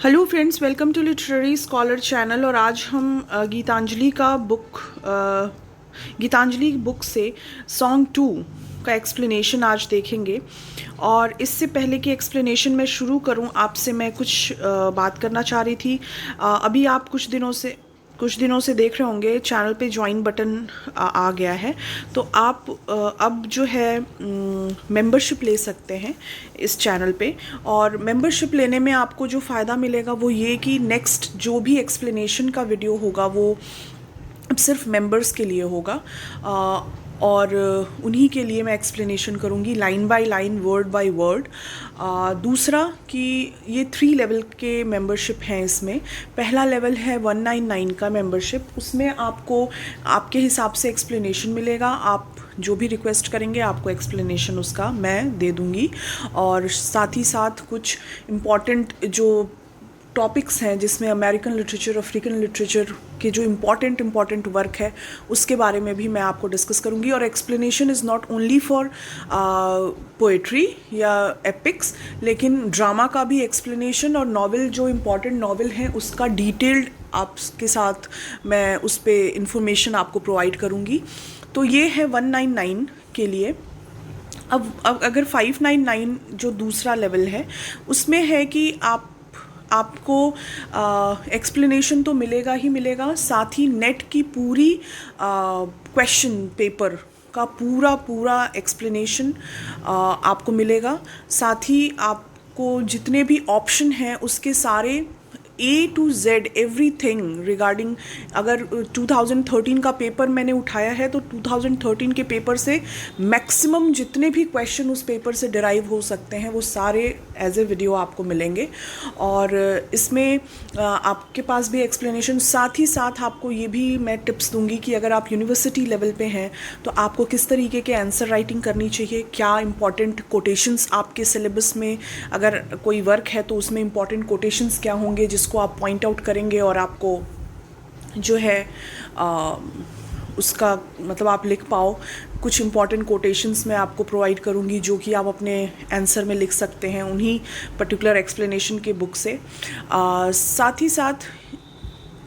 Hello friends, welcome to literary scholar channel. और आज हम गीतांजलि बुक से सॉन्ग 2 का एक्सप्लेनेशन आज देखेंगे। और इससे पहले कि एक्सप्लेनेशन मैं शुरू करूं, आपसे मैं कुछ बात करना चाह रही थी। अभी आप कुछ दिनों से देख रहे होंगे चैनल पे ज्वाइन बटन आ गया है, तो आप अब जो है मेंबरशिप ले सकते हैं इस चैनल पे। और मेंबरशिप लेने में आपको जो फ़ायदा मिलेगा वो ये कि नेक्स्ट जो भी एक्सप्लेनेशन का वीडियो होगा वो अब सिर्फ मेंबर्स के लिए होगा। और उन्हीं के लिए मैं एक्सप्लेनेशन करूँगी line by line, word by word. दूसरा कि ये 3 लेवल के मेंबरशिप हैं इसमें। पहला लेवल है 199 का मेंबरशिप, उसमें आपको आपके हिसाब से एक्सप्लेनेशन मिलेगा। आप जो भी रिक्वेस्ट करेंगे आपको एक्सप्लेनेशन उसका मैं दे दूँगी। और साथ ही साथ कुछ इम्पॉर्टेंट जो टॉपिक्स हैं जिसमें अमेरिकन लिटरेचर, अफ्रीकन लिटरेचर के जो इम्पॉर्टेंट वर्क है उसके बारे में भी मैं आपको डिस्कस करूँगी। और explanation is not only for poetry या एपिक्स, लेकिन ड्रामा का भी एक्सप्लेनेशन और नॉवेल, जो इम्पॉर्टेंट नॉवेल हैं उसका डिटेल्ड आपके साथ मैं उस पर इंफॉर्मेशन आपको प्रोवाइड करूँगी। तो ये है 199 के लिए। अब अगर 599 जो दूसरा लेवल है उसमें है कि आपको एक्सप्लेनेशन तो मिलेगा ही मिलेगा, साथ ही नेट की पूरी क्वेश्चन पेपर का पूरा एक्सप्लेनेशन आपको मिलेगा। साथ ही आपको जितने भी ऑप्शन हैं उसके सारे A to Z everything regarding, अगर 2013 का पेपर मैंने उठाया है तो 2013 के पेपर से मैक्सिमम जितने भी क्वेश्चन उस पेपर से डिराइव हो सकते हैं वो सारे एज ए वीडियो आपको मिलेंगे। और इसमें आपके पास भी एक्सप्लेनेशन, साथ ही साथ आपको ये भी मैं टिप्स दूंगी कि अगर आप यूनिवर्सिटी लेवल पे हैं तो आपको किस तरीके के आंसर राइटिंग करनी चाहिए, क्या इंपॉर्टेंट कोटेशंस आपके सिलेबस में, अगर कोई वर्क है तो उसमें इंपॉर्टेंट कोटेशंस क्या होंगे जिसको आप पॉइंट आउट करेंगे और आपको जो है उसका मतलब आप लिख पाओ। कुछ इंपॉर्टेंट कोटेशंस मैं आपको प्रोवाइड करूंगी जो कि आप अपने आंसर में लिख सकते हैं उन्हीं पर्टिकुलर एक्सप्लेनेशन के बुक से। साथ ही साथ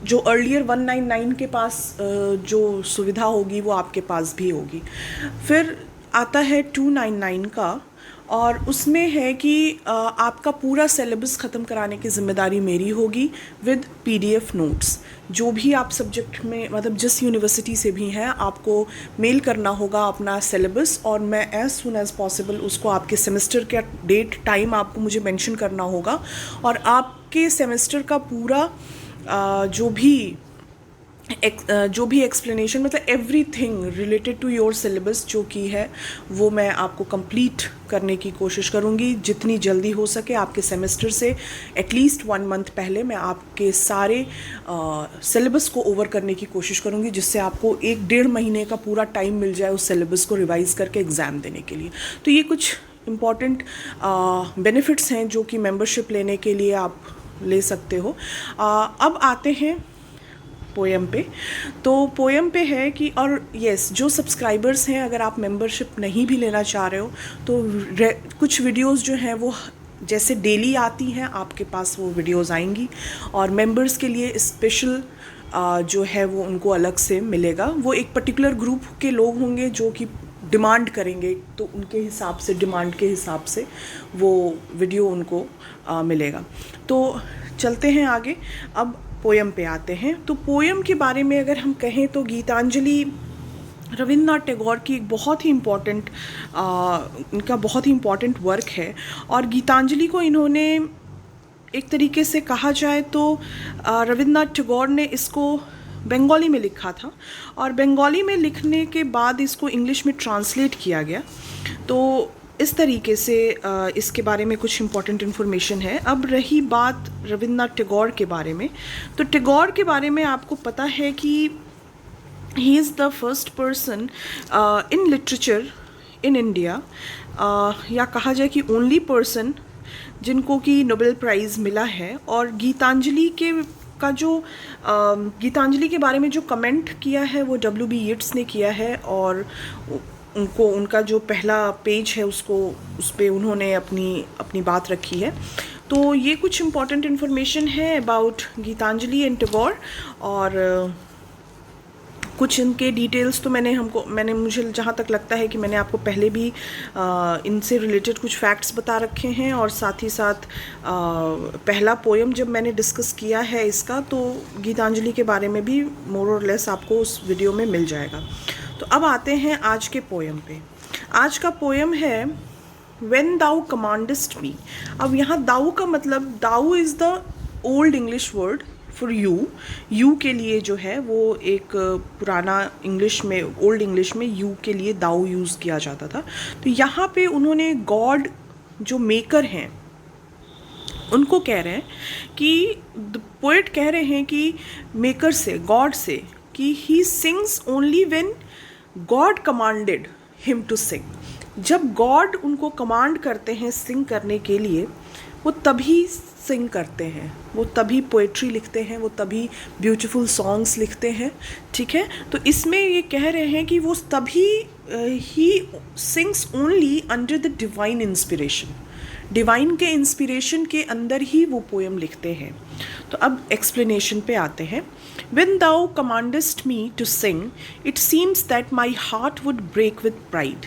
जो अर्लियर 199 के पास जो सुविधा होगी वो आपके पास भी होगी। फिर आता है 299 का, और उसमें है कि आपका पूरा सिलेबस ख़त्म कराने की ज़िम्मेदारी मेरी होगी विद PDF नोट्स। जो भी आप सब्जेक्ट में मतलब जिस यूनिवर्सिटी से भी हैं आपको मेल करना होगा अपना सिलेबस, और मैं एज़ सुन एज़ पॉसिबल उसको आपके सेमेस्टर का डेट टाइम आपको मुझे मेंशन करना होगा। और आपके सेमेस्टर का पूरा जो भी एक्सप्लेनेशन मतलब everything related to your syllabus जो कि है वो मैं आपको कंप्लीट करने की कोशिश करूँगी जितनी जल्दी हो सके। आपके सेमेस्टर से एटलीस्ट 1 मंथ पहले मैं आपके सारे सिलेबस को ओवर करने की कोशिश करूँगी, जिससे आपको 1-1.5 महीने का पूरा टाइम मिल जाए उस सिलेबस को रिवाइज़ करके एग्ज़ाम देने के लिए। तो ये कुछ इम्पॉर्टेंट बेनिफिट्स हैं जो कि मेंबरशिप लेने के लिए आप ले सकते हो। अब आते हैं पोएम पे। तो पोएम पे है कि, और यस, जो सब्सक्राइबर्स हैं अगर आप मेंबरशिप नहीं भी लेना चाह रहे हो तो कुछ वीडियोस जो हैं वो जैसे डेली आती हैं आपके पास वो वीडियोस आएंगी, और मेंबर्स के लिए स्पेशल जो है वो उनको अलग से मिलेगा। वो एक पर्टिकुलर ग्रुप के लोग होंगे जो कि डिमांड करेंगे, तो उनके हिसाब से, डिमांड के हिसाब से वो वीडियो उनको मिलेगा। तो चलते हैं आगे। अब पोएम पे आते हैं। तो पोएम के बारे में अगर हम कहें तो गीतांजलि रविंद्रनाथ टैगोर की एक बहुत ही इम्पॉर्टेंट इनका बहुत ही इम्पॉर्टेंट वर्क है। और गीतांजलि को इन्होंने एक तरीके से कहा जाए तो रविंद्रनाथ टैगोर ने इसको बंगाली में लिखा था, और बंगाली में लिखने के बाद इसको इंग्लिश में ट्रांसलेट किया गया। तो इस तरीके से इसके बारे में कुछ इम्पॉर्टेंट इन्फॉर्मेशन है। अब रही बात रविंद्रनाथ टैगोर के बारे में, तो टैगोर के बारे में आपको पता है कि he is the first person in literature in India, या कहा जाए कि ओनली पर्सन जिनको कि नोबेल प्राइज़ मिला है। और गीतांजलि के बारे में जो कमेंट किया है वो W.B. येट्स ने किया है, और उनका जो पहला पेज है उस पर उन्होंने अपनी बात रखी है। तो तो ये कुछ इम्पॉर्टेंट इन्फॉर्मेशन है अबाउट गीतांजलि एंड टैगोर, और कुछ इनके डिटेल्स तो मैंने मुझे जहाँ तक लगता है कि मैंने आपको पहले भी इनसे रिलेटेड कुछ फैक्ट्स बता रखे हैं, और साथ ही साथ पहला पोएम जब मैंने डिस्कस किया है इसका, तो गीतांजलि के बारे में भी मोर और लेस आपको उस वीडियो में मिल जाएगा। तो अब आते हैं आज के पोएम पे। आज का पोएम है When thou commandest me। अब यहाँ दाऊ का मतलब, thou is the old English word for you के लिए जो है वो एक पुराना इंग्लिश में, ओल्ड इंग्लिश में यू के लिए दाऊ यूज़ किया जाता था। तो यहाँ पे उन्होंने गॉड जो मेकर हैं उनको कह रहे हैं कि पोएट कह रहे हैं कि मेकर से, गॉड से, कि he sings only when God commanded him to sing. जब गॉड उनको कमांड करते हैं सिंग करने के लिए, वो तभी सिंग करते हैं, वो तभी पोएट्री लिखते हैं, वो तभी ब्यूटीफुल सॉन्ग्स लिखते हैं। ठीक है, तो इसमें ये कह रहे हैं कि वो तभी ही sings only under the divine inspiration, divine के इंस्पिरेशन के अंदर ही वो पोएम लिखते हैं। तो अब एक्सप्लेनेशन पे आते हैं। When thou commandest me to sing, it seems that my heart would break with pride।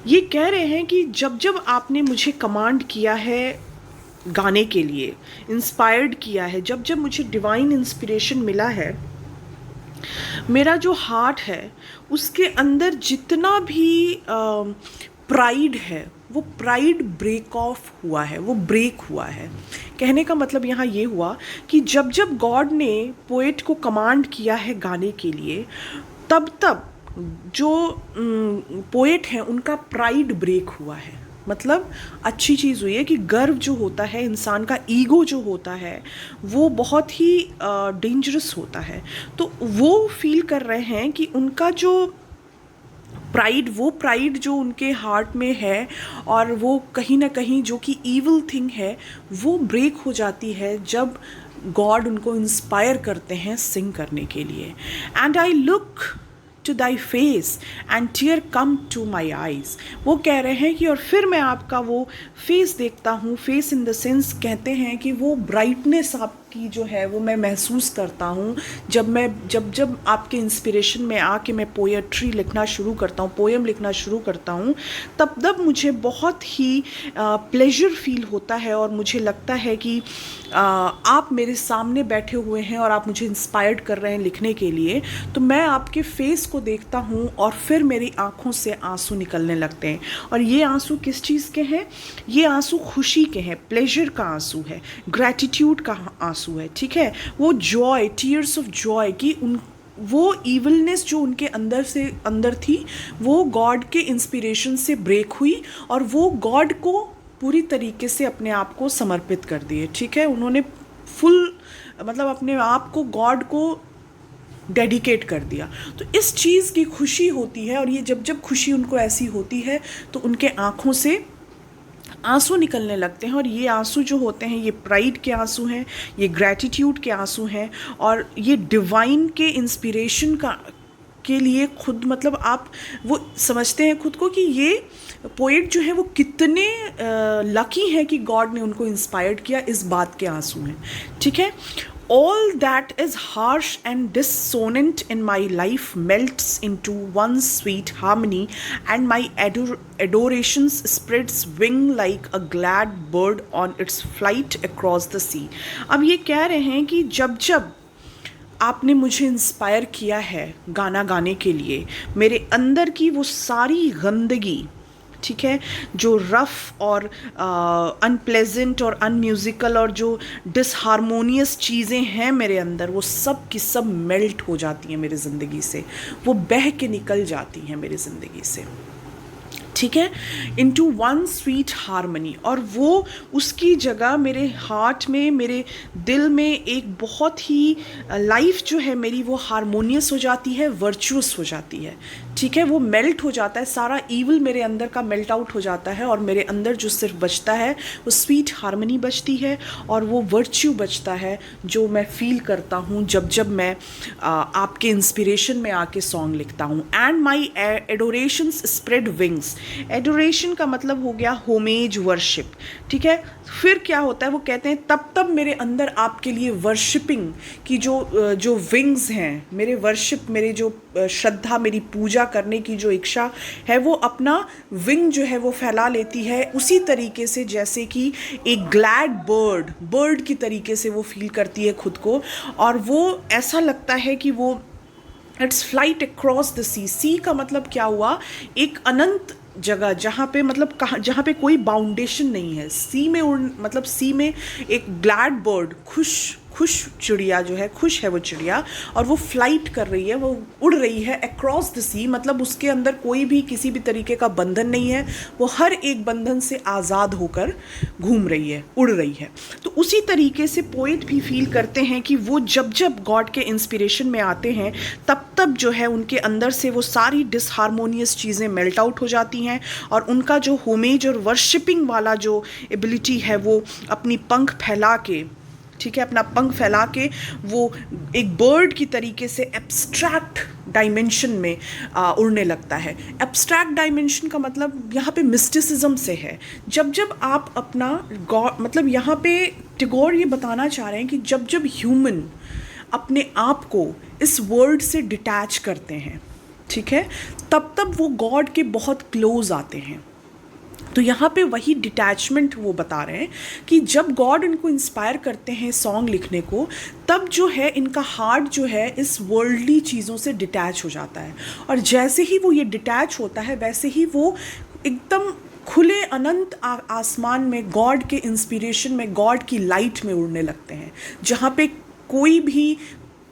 ये कह रहे हैं कि जब जब आपने मुझे कमांड किया है गाने के लिए, इंस्पायर्ड किया है, जब जब मुझे डिवाइन इंस्पिरेशन मिला है, मेरा जो हार्ट है उसके अंदर जितना भी प्राइड है, वो प्राइड ब्रेक ऑफ हुआ है, वो ब्रेक हुआ है। कहने का मतलब यहाँ ये हुआ कि जब जब गॉड ने पोएट को कमांड किया है गाने के लिए, तब तब जो पोएट हैं उनका प्राइड ब्रेक हुआ है। मतलब अच्छी चीज़ हुई है कि गर्व जो होता है, इंसान का ईगो जो होता है, वो बहुत ही डेंजरस होता है। तो वो फील कर रहे हैं कि उनका जो प्राइड, वो प्राइड जो उनके हार्ट में है, और वो कहीं ना कहीं जो कि ईविल थिंग है, वो ब्रेक हो जाती है जब गॉड उनको इंस्पायर करते हैं सिंग करने के लिए। And I look to thy face and tear come to my eyes. वो कह रहे हैं कि और फिर मैं आपका वो फेस देखता हूँ, फेस इन द सेंस कहते हैं कि वो ब्राइटनेस आपकी जो है वो मैं महसूस करता हूँ जब आपके इंस्पिरेशन में आके मैं पोएट्री लिखना शुरू करता हूँ, पोएम लिखना शुरू करता हूँ, तब मुझे बहुत ही प्लेजर फील होता है, और मुझे लगता है कि आप मेरे सामने बैठे हुए हैं और आप मुझे इंस्पायर्ड कर रहे हैं लिखने के लिए। तो मैं आपके फेस को देखता हूँ और फिर मेरी आँखों से आंसू निकलने लगते हैं। और ये आंसू किस चीज़ के हैं? ये आंसू खुशी के हैं, प्लेजर का आंसू है, ग्रैटिट्यूड का आंसू है। ठीक है, वो जॉय, टीयर्स ऑफ जॉय की वो ईविलनेस जो उनके अंदर थी, वो गॉड के इंस्पिरेशन से ब्रेक हुई, और वो गॉड को पूरी तरीके से अपने आप को समर्पित कर दिए। ठीक है, उन्होंने फुल मतलब अपने आप को गॉड को डेडिकेट कर दिया। तो इस चीज़ की खुशी होती है, और ये जब खुशी उनको ऐसी होती है तो उनके आँखों से आंसू निकलने लगते हैं। और ये आंसू जो होते हैं, ये प्राइड के आंसू हैं, ये ग्रैटिट्यूड के आंसू हैं, और ये डिवाइन के इंस्पिरेशन के लिए खुद, मतलब आप वो समझते हैं खुद को कि ये पोएट जो है वो कितने लकी हैं कि गॉड ने उनको इंस्पायर्ड किया, इस बात के आंसू हैं। ठीक है, all that is harsh and dissonant in my life melts into one sweet harmony, and my adorations spreads wing like a glad bird on its flight across the sea। अब ये कह रहे हैं कि जब जब आपने मुझे इंस्पायर किया है गाना गाने के लिए, मेरे अंदर की वो सारी गंदगी, ठीक है, जो रफ़ और अनप्लेजेंट और अनम्यूज़िकल और जो डिसहारमोनियस चीज़ें हैं मेरे अंदर, वो सब की सब मेल्ट हो जाती हैं मेरी ज़िंदगी से, वो बह के निकल जाती हैं मेरी ज़िंदगी से। ठीक है, इनटू वन स्वीट हारमनी, और वो उसकी जगह मेरे हार्ट में, मेरे दिल में एक बहुत ही लाइफ जो है मेरी वो हारमोनियस हो जाती है, वर्चुअस हो जाती है। ठीक है, वो मेल्ट हो जाता है, सारा ईविल मेरे अंदर का मेल्ट आउट हो जाता है और मेरे अंदर जो सिर्फ बचता है वो स्वीट हार्मनी बचती है और वो वर्च्यू बचता है जो मैं फील करता हूँ जब जब मैं आपके इंस्पिरेशन में आके सॉन्ग लिखता हूँ। And my adorations spread wings. Adoration का मतलब हो गया होमेज, वर्शिप। ठीक है, फिर क्या होता है, वो कहते हैं तब तब मेरे अंदर आपके लिए वर्शिपिंग की जो विंग्स हैं, मेरे वर्शिप, मेरे जो श्रद्धा, मेरी पूजा करने की जो इच्छा है, वो अपना विंग जो है वो फैला लेती है उसी तरीके से जैसे कि एक ग्लैड बर्ड की तरीके से वो फील करती है खुद को। और वो ऐसा लगता है कि वो इट्स फ्लाइट अक्रॉस द सी का मतलब क्या हुआ, एक अनंत जगह जहाँ पे मतलब कहाँ, जहाँ पे कोई बाउंडेशन नहीं है। सी में मतलब सी में एक ग्लैड बर्ड, खुश चिड़िया जो है, खुश है वो चिड़िया और वो फ्लाइट कर रही है, वो उड़ रही है अक्रॉस द सी, मतलब उसके अंदर कोई भी किसी भी तरीके का बंधन नहीं है, वो हर एक बंधन से आज़ाद होकर घूम रही है, उड़ रही है। तो उसी तरीके से पोएट भी फील करते हैं कि वो जब जब गॉड के इंस्पिरेशन में आते हैं तब तब जो है उनके अंदर से वो सारी डिसहार्मोनियस चीज़ें मेल्ट आउट हो जाती हैं और उनका जो होमेज और वर्शिपिंग वाला जो एबिलिटी है वो अपनी पंख फैला के, ठीक है, अपना पंख फैला के वो एक बर्ड की तरीके से एब्स्ट्रैक्ट डायमेंशन में उड़ने लगता है। एब्स्ट्रैक्ट डायमेंशन का मतलब यहाँ पे मिस्टिसिज्म से है। जब जब आप अपना गॉड, मतलब यहाँ पे टैगोर ये बताना चाह रहे हैं कि जब जब ह्यूमन अपने आप को इस वर्ल्ड से डिटैच करते हैं, ठीक है, तब तब वो गॉड के बहुत क्लोज आते हैं। तो यहाँ पे वही डिटैचमेंट वो बता रहे हैं कि जब गॉड इनको इंस्पायर करते हैं सॉन्ग लिखने को, तब जो है इनका हार्ट जो है इस वर्ल्डली चीज़ों से डिटैच हो जाता है और जैसे ही वो ये डिटैच होता है वैसे ही वो एकदम खुले अनंत आसमान में गॉड के इंस्पिरेशन में, गॉड की लाइट में उड़ने लगते हैं, जहाँ पे कोई भी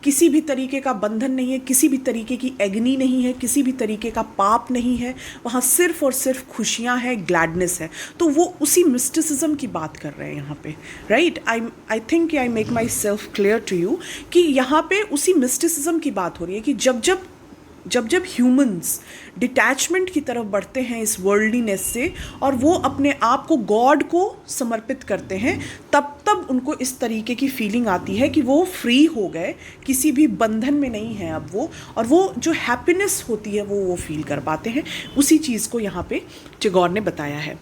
किसी भी तरीके का बंधन नहीं है, किसी भी तरीके की एग्नी नहीं है, किसी भी तरीके का पाप नहीं है, वहाँ सिर्फ और सिर्फ खुशियाँ हैं, ग्लैडनेस है। तो वो उसी मिस्टिसिज्म की बात कर रहे हैं यहाँ पे, right. I think I make myself clear to you कि यहाँ पे उसी मिस्टिसिज्म की बात हो रही है कि जब जब ह्यूमंस डिटैचमेंट की तरफ बढ़ते हैं इस वर्ल्डलीनेस से और वो अपने आप को गॉड को समर्पित करते हैं, तब तब उनको इस तरीके की फीलिंग आती है कि वो फ्री हो गए, किसी भी बंधन में नहीं है अब वो, और वो जो हैप्पीनेस होती है वो फील कर पाते हैं। उसी चीज़ को यहाँ पे टैगोर ने बताया है।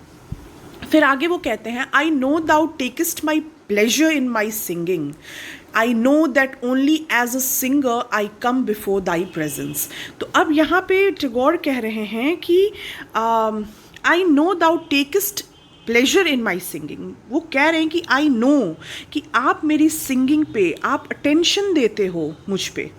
फिर आगे वो कहते हैं, I know thou takest my pleasure in my singing, I know that only as a singer I come before thy presence। तो अब यहाँ पे टैगोर कह रहे हैं कि I know thou takest pleasure in my singing। वो कह रहे हैं कि I know कि आप मेरी सिंगिंग पे आप अटेंशन देते हो मुझ पे।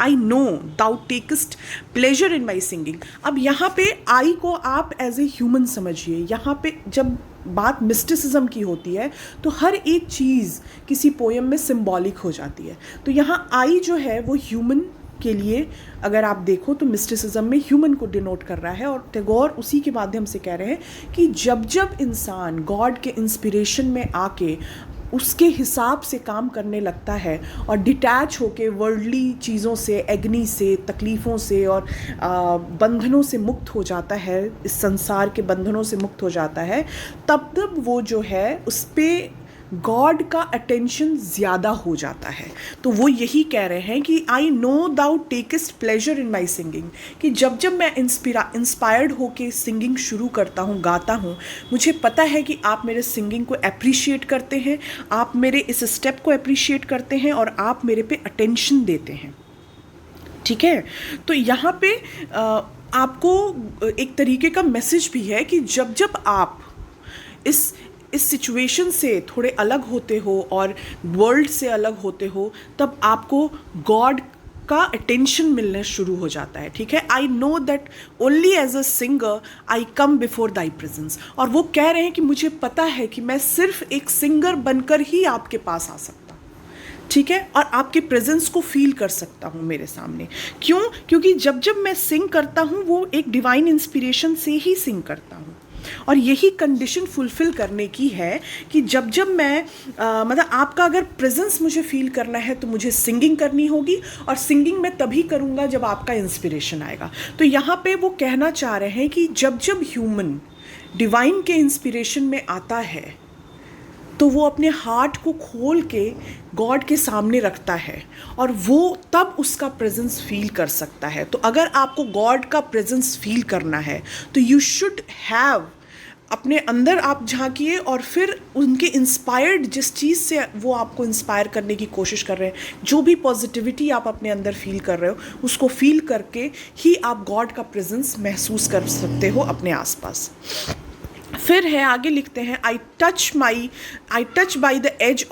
I know thou takest pleasure in my singing। अब यहाँ पे I को आप एज ए ह्यूमन समझिए। यहाँ पे जब बात मिस्टिसिज्म की होती है तो हर एक चीज़ किसी पोएम में सिंबॉलिक हो जाती है। तो यहाँ आई जो है वो ह्यूमन के लिए, अगर आप देखो तो मिस्टिसिज्म में ह्यूमन को डिनोट कर रहा है और टैगोर उसी के माध्यम से कह रहे हैं कि जब जब इंसान गॉड के इंस्पिरेशन में आके उसके हिसाब से काम करने लगता है और डिटैच होके वर्ल्डली चीज़ों से, एग्नी से, तकलीफ़ों से और बंधनों से मुक्त हो जाता है, इस संसार के बंधनों से मुक्त हो जाता है, तब तब वो जो है उस पर गॉड का अटेंशन ज़्यादा हो जाता है। तो वो यही कह रहे हैं कि I know thou takest pleasure in my singing, कि जब जब मैं इंस्पायर्ड होके सिंगिंग शुरू करता हूँ, गाता हूँ, मुझे पता है कि आप मेरे सिंगिंग को अप्रिशिएट करते हैं, आप मेरे इस स्टेप को अप्रिशिएट करते हैं और आप मेरे पे अटेंशन देते हैं। ठीक है, तो यहाँ पे आपको एक तरीके का मैसेज भी है कि जब जब आप इस सिचुएशन से थोड़े अलग होते हो और वर्ल्ड से अलग होते हो, तब आपको गॉड का अटेंशन मिलना शुरू हो जाता है। ठीक है, I know that only as a singer I come before thy presence. और वो कह रहे हैं कि मुझे पता है कि मैं सिर्फ एक सिंगर बनकर ही आपके पास आ सकता हूँ, ठीक है, और आपके प्रेजेंस को फील कर सकता हूँ मेरे सामने। क्यों? क्योंकि जब जब मैं सिंग करता हूँ वो एक डिवाइन इंस्पिरेशन से ही सिंग करता हूँ। और यही कंडीशन फुलफ़िल करने की है कि जब जब मैं मतलब आपका अगर प्रेजेंस मुझे फील करना है तो मुझे सिंगिंग करनी होगी, और सिंगिंग मैं तभी करूँगा जब आपका इंस्पिरेशन आएगा। तो यहाँ पे वो कहना चाह रहे हैं कि जब जब ह्यूमन डिवाइन के इंस्पिरेशन में आता है तो वो अपने हार्ट को खोल के गॉड के सामने रखता है, और वो तब उसका प्रेजेंस फील कर सकता है। तो अगर आपको गॉड का प्रेजेंस फील करना है तो यू शुड हैव, अपने अंदर आप झांकिए और फिर उनके इंस्पायर्ड, जिस चीज़ से वो आपको इंस्पायर करने की कोशिश कर रहे हैं, जो भी पॉजिटिविटी आप अपने अंदर फील कर रहे हो, उसको फील करके ही आप गॉड का प्रेजेंस महसूस कर सकते हो अपने आसपास। फिर है, आगे लिखते हैं, I touch by the edge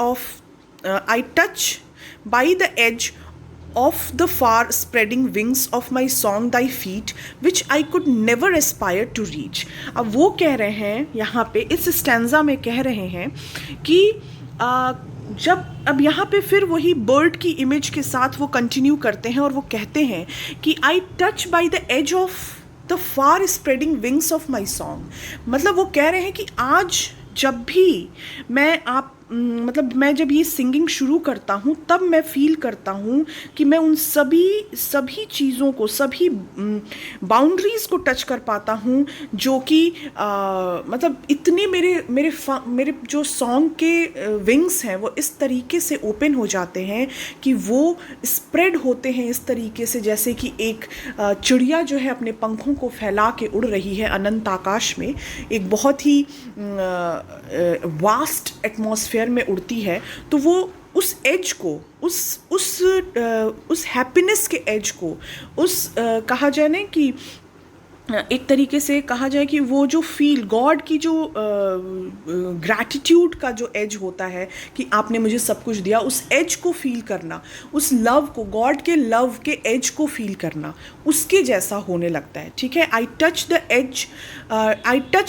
of the far spreading wings of my song thy feet which I could never aspire to reach। अब वो कह रहे हैं यहाँ पे इस स्टैंजा में कह रहे हैं कि जब अब यहाँ पे फिर वही बर्ड की इमेज के साथ वो कंटिन्यू करते हैं और वो कहते हैं कि I touch by the edge of the far spreading wings of my song. मतलब वो कह रहे हैं कि आज जब भी मैं जब ये सिंगिंग शुरू करता हूँ तब मैं फील करता हूँ कि मैं उन सभी चीज़ों को, सभी बाउंड्रीज़ को टच कर पाता हूँ जो कि मतलब इतने मेरे जो सॉन्ग के विंग्स हैं वो इस तरीके से ओपन हो जाते हैं कि वो स्प्रेड होते हैं इस तरीके से जैसे कि एक चिड़िया जो है अपने पंखों को फैला के उड़ रही है अनंत आकाश में, एक बहुत ही वास्ट एटमॉस्फेयर में उड़ती है। तो वो उस एज को, उस हैप्पीनेस के एज को, कहा जाए ना कि एक तरीके से कहा जाए कि वो जो फील, गॉड की जो ग्रैटिट्यूड का जो एज होता है कि आपने मुझे सब कुछ दिया, उस एज को फील करना, उस लव को, गॉड के लव के एज को फील करना, उसके जैसा होने लगता है। ठीक है, I touch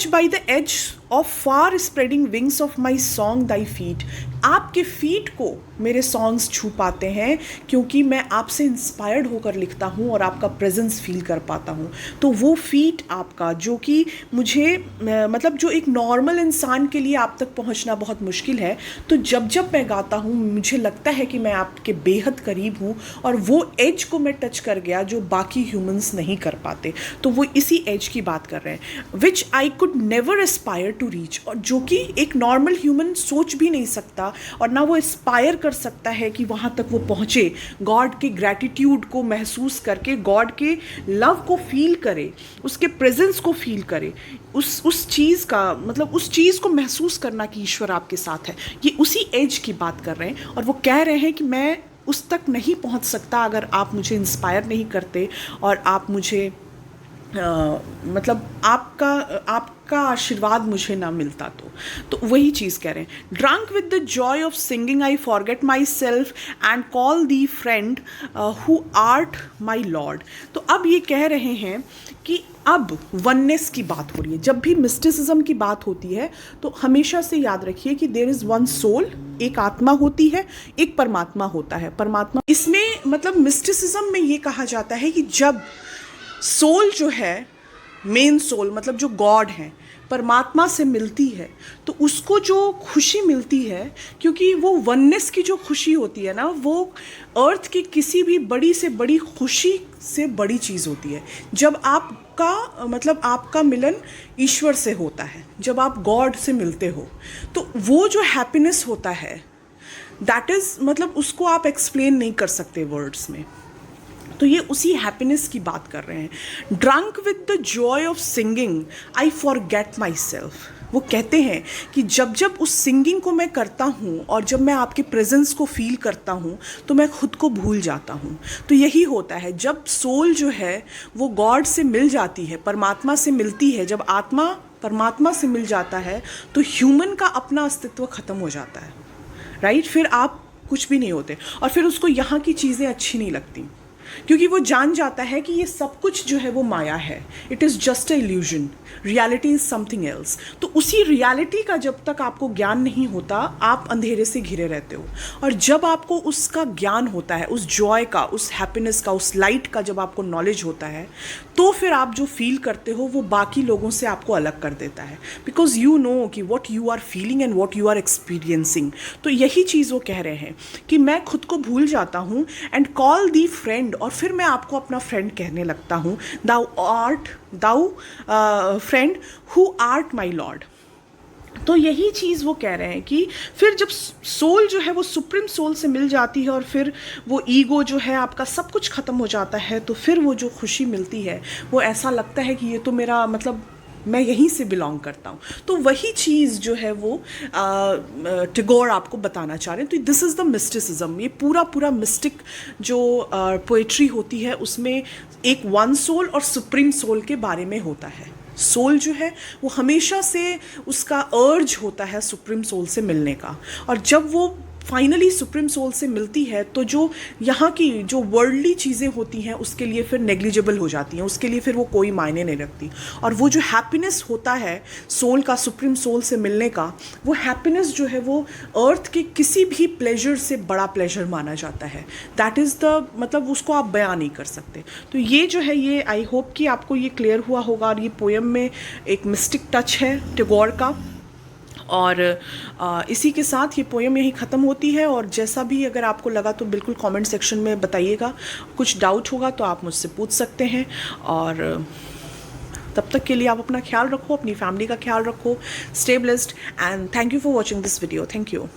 by the edge of far spreading wings of my song thy feet. आपके फीट को मेरे सॉन्ग्स छू पाते हैं क्योंकि मैं आपसे इंस्पायर्ड होकर लिखता हूँ और आपका प्रेजेंस फील कर पाता हूँ। तो वो फीट आपका, जो कि मुझे मतलब जो एक नॉर्मल इंसान के लिए आप तक पहुँचना बहुत मुश्किल है, तो जब जब मैं गाता हूँ मुझे लगता है कि मैं आपके बेहद करीब हूँ और वो एज को मैं टच कर गया जो बाकी ह्यूमंस नहीं कर पाते। तो वो इसी एज की बात कर रहे हैं, which I could never aspire to reach, और जो कि एक नॉर्मल ह्यूमन सोच भी नहीं सकता और ना वो एस्पायर कर सकता है कि वहाँ तक वो पहुँचे, गॉड के ग्रैटिट्यूड को महसूस करके, गॉड के लव को फील करे, उसके प्रेजेंस को फील करे, उस चीज़ का मतलब उस चीज़ को महसूस करना कि ईश्वर आपके साथ है। ये उसी एज की बात कर रहे हैं और वो कह रहे हैं कि मैं उस तक नहीं पहुँच सकता अगर आप मुझे इंस्पायर नहीं करते और आप मुझे मतलब आपका आशीर्वाद मुझे ना मिलता। तो वही चीज़ कह रहे हैं, drunk with the Joy of singing I forget my self and call the friend who art my lord. तो अब ये कह रहे हैं कि अब वननेस की बात हो रही है। जब भी मिस्टिसिज्म की बात होती है तो हमेशा से याद रखिए कि देयर इज़ वन सोल, एक आत्मा होती है, एक परमात्मा होता है। परमात्मा, इसमें मतलब मिस्टिसिज्म में ये कहा जाता है कि जब सोल जो है, मेन सोल मतलब जो गॉड है, परमात्मा से मिलती है तो उसको जो खुशी मिलती है, क्योंकि वो वननेस की जो खुशी होती है ना, वो अर्थ की किसी भी बड़ी से बड़ी खुशी से बड़ी चीज़ होती है। जब आपका मतलब आपका मिलन ईश्वर से होता है, जब आप गॉड से मिलते हो, तो वो जो हैप्पीनेस होता है, दैट इज़ मतलब उसको आप एक्सप्लेन नहीं कर सकते वर्ड्स में। तो ये उसी हैप्पीनेस की बात कर रहे हैं। Drunk with the Joy of singing I forget my self. वो कहते हैं कि जब जब उस सिंगिंग को मैं करता हूँ और जब मैं आपके प्रेजेंस को फील करता हूँ तो मैं खुद को भूल जाता हूँ। तो यही होता है जब सोल जो है वो गॉड से मिल जाती है, परमात्मा से मिलती है, जब आत्मा परमात्मा से मिल जाता है तो ह्यूमन का अपना अस्तित्व ख़त्म हो जाता है, राइट। फिर आप कुछ भी नहीं होते और फिर उसको यहाँ की चीज़ें अच्छी नहीं लगती। क्योंकि वो जान जाता है कि ये सब कुछ जो है वो माया है, it is just a illusion, reality is something else. तो उसी रियलिटी का जब तक आपको ज्ञान नहीं होता, आप अंधेरे से घिरे रहते हो। और जब आपको उसका ज्ञान होता है, उस जॉय का, उस हैप्पीनेस का, उस लाइट का जब आपको नॉलेज होता है, तो फिर आप जो फील करते हो वो बाकी लोगों से आपको अलग कर देता है, बिकॉज यू नो कि what you are feeling and what you are experiencing. तो यही चीज़ वो कह रहे हैं कि मैं खुद को भूल जाता हूँ एंड कॉल दी फ्रेंड, और फिर मैं आपको अपना फ्रेंड कहने लगता हूँ, thou friend who art my lord. तो यही चीज़ वो कह रहे हैं कि फिर जब सोल जो है वो सुप्रीम सोल से मिल जाती है और फिर वो ईगो जो है आपका सब कुछ ख़त्म हो जाता है, तो फिर वो जो खुशी मिलती है वो ऐसा लगता है कि ये तो मेरा मतलब मैं यहीं से बिलोंग करता हूँ। तो वही चीज़ जो है वो टैगोर आपको बताना चाह रहे हैं। तो दिस इज़ द मिस्टिसिज्म। ये पूरा मिस्टिक जो पोएट्री होती है उसमें एक वन सोल और सुप्रीम सोल के बारे में होता है। सोल जो है वो हमेशा से उसका अर्ज होता है सुप्रीम सोल से मिलने का, और जब वो फाइनली सुप्रीम सोल से मिलती है तो जो यहाँ की जो वर्ल्डली चीज़ें होती हैं उसके लिए फिर नेग्लिजिबल हो जाती हैं, उसके लिए फिर वो कोई मायने नहीं रखती। और वो जो हैप्पीनेस होता है सोल का, सुप्रीम सोल से मिलने का, वो हैप्पीनेस जो है वो अर्थ के किसी भी प्लेजर से बड़ा प्लेजर माना जाता है। दैट इज़ द मतलब उसको आप बयां नहीं कर सकते। तो ये जो है ये आई होप कि आपको ये क्लियर हुआ होगा। और ये पोएम में एक मिस्टिक टच है टैगोर का, और इसी के साथ ये पोएम यहीं ख़त्म होती है। और जैसा भी अगर आपको लगा तो बिल्कुल कमेंट सेक्शन में बताइएगा, कुछ डाउट होगा तो आप मुझसे पूछ सकते हैं। और तब तक के लिए आप अपना ख्याल रखो, अपनी फैमिली का ख्याल रखो। Stay blessed and thank you for watching this video. Thank you.